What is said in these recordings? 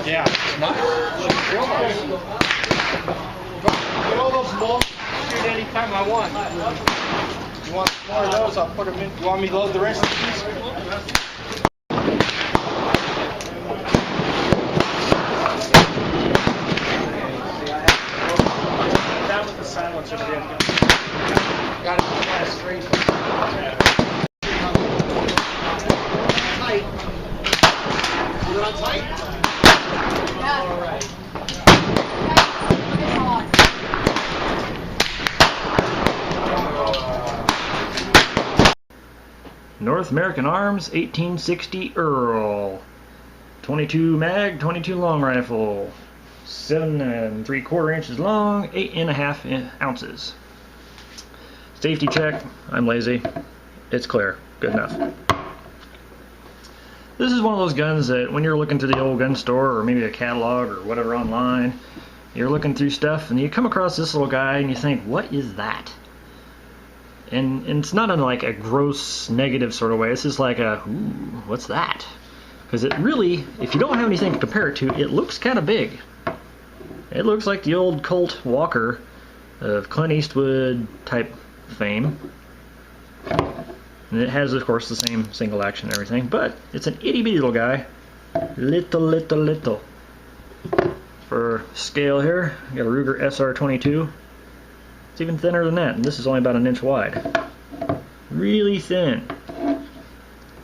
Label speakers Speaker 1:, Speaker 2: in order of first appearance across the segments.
Speaker 1: Yeah, it's nice. Real nice. Get all those long shoot anytime I want. You want more of those, I'll put them in. You want me to load the rest of these? That was the silencer did. Got it kind of straight. Tight. Is it on tight? Yeah. All right.
Speaker 2: North American Arms 1860 Earl. 22 mag, 22 long rifle. 7 3/4 inches long, 8.5 ounces. Safety check. I'm lazy. It's clear. Good enough. This is one of those guns that when you're looking through the old gun store or maybe a catalog or whatever online, you're looking through stuff and you come across this little guy and you think, what is that? And it's not in like a gross negative sort of way. It's just like a, ooh, what's that? Because it really, if you don't have anything to compare it to, it looks kind of big. It looks like the old Colt Walker of Clint Eastwood type fame. And it has, of course, the same single action and everything, but it's an itty-bitty little guy. Little. For scale here, I got a Ruger SR22. It's even thinner than that, and this is only about 1 inch wide. Really thin.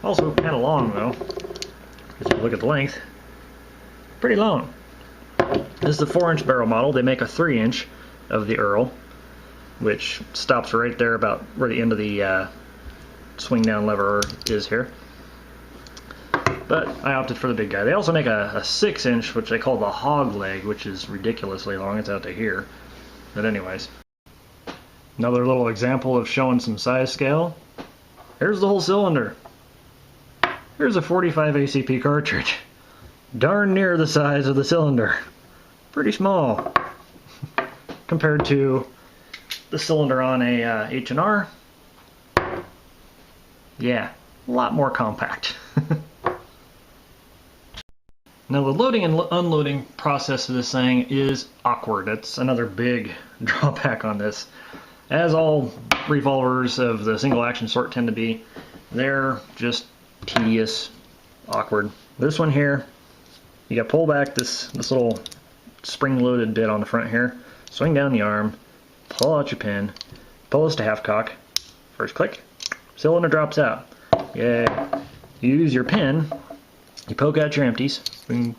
Speaker 2: Also kind of long, though. If you look at the length, pretty long. This is the 4-inch barrel model. They make a 3-inch of the Earl, which stops right there about where the end of the swing down lever is here. But I opted for the big guy. They also make a 6-inch, which they call the hog leg, which is ridiculously long. It's out to here. But anyways. Another little example of showing some size scale. Here's the whole cylinder. Here's a 45 ACP cartridge. Darn near the size of the cylinder. Pretty small compared to the cylinder on a H&R. Yeah, a lot more compact. Now the loading and unloading process of this thing is awkward. That's another big drawback on this. As all revolvers of the single action sort tend to be, they're just tedious, awkward. This one here, you got to pull back this little spring-loaded bit on the front here, swing down the arm, pull out your pin, pull this to half cock, first click, cylinder drops out. Yay. You use your pin, you poke out your empties, swing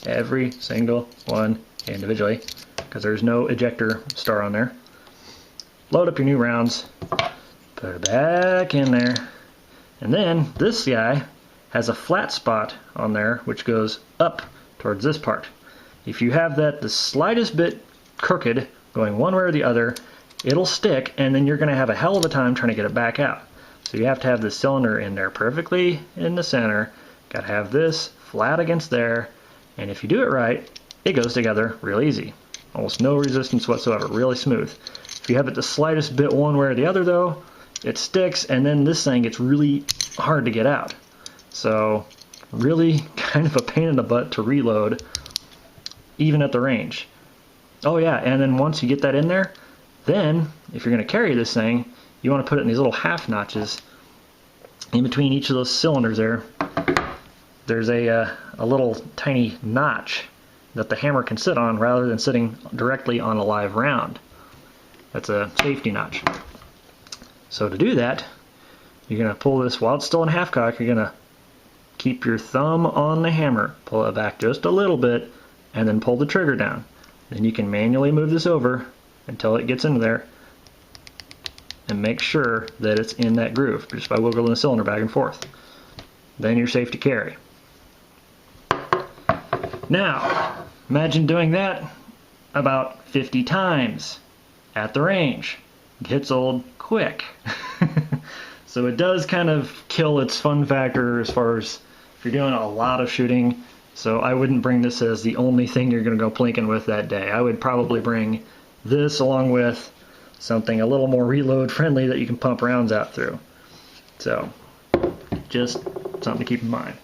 Speaker 2: every single one individually, because there's no ejector star on there. Load up your new rounds, put it back in there, and then this guy has a flat spot on there which goes up towards this part. If you have that the slightest bit crooked going one way or the other, it'll stick and then you're going to have a hell of a time trying to get it back out. So you have to have the cylinder in there perfectly in the center, got to have this flat against there, and if you do it right, it goes together real easy. Almost no resistance whatsoever, really smooth. If you have it the slightest bit one way or the other though, it sticks and then this thing gets really hard to get out. So really kind of a pain in the butt to reload even at the range. Oh yeah, and then once you get that in there, then if you're going to carry this thing, you want to put it in these little half notches in between each of those cylinders there. There's a little tiny notch that the hammer can sit on rather than sitting directly on a live round. That's a safety notch. So to do that, you're going to pull this while it's still in half cock. You're going to keep your thumb on the hammer, pull it back just a little bit, and then pull the trigger down. Then you can manually move this over until it gets into there and make sure that it's in that groove just by wiggling the cylinder back and forth. Then you're safe to carry. Now, imagine doing that about 50 times at the range. It gets old quick. So it does kind of kill its fun factor as far as if you're doing a lot of shooting. So I wouldn't bring this as the only thing you're going to go plinking with that day. I would probably bring this along with something a little more reload friendly that you can pump rounds out through. So just something to keep in mind.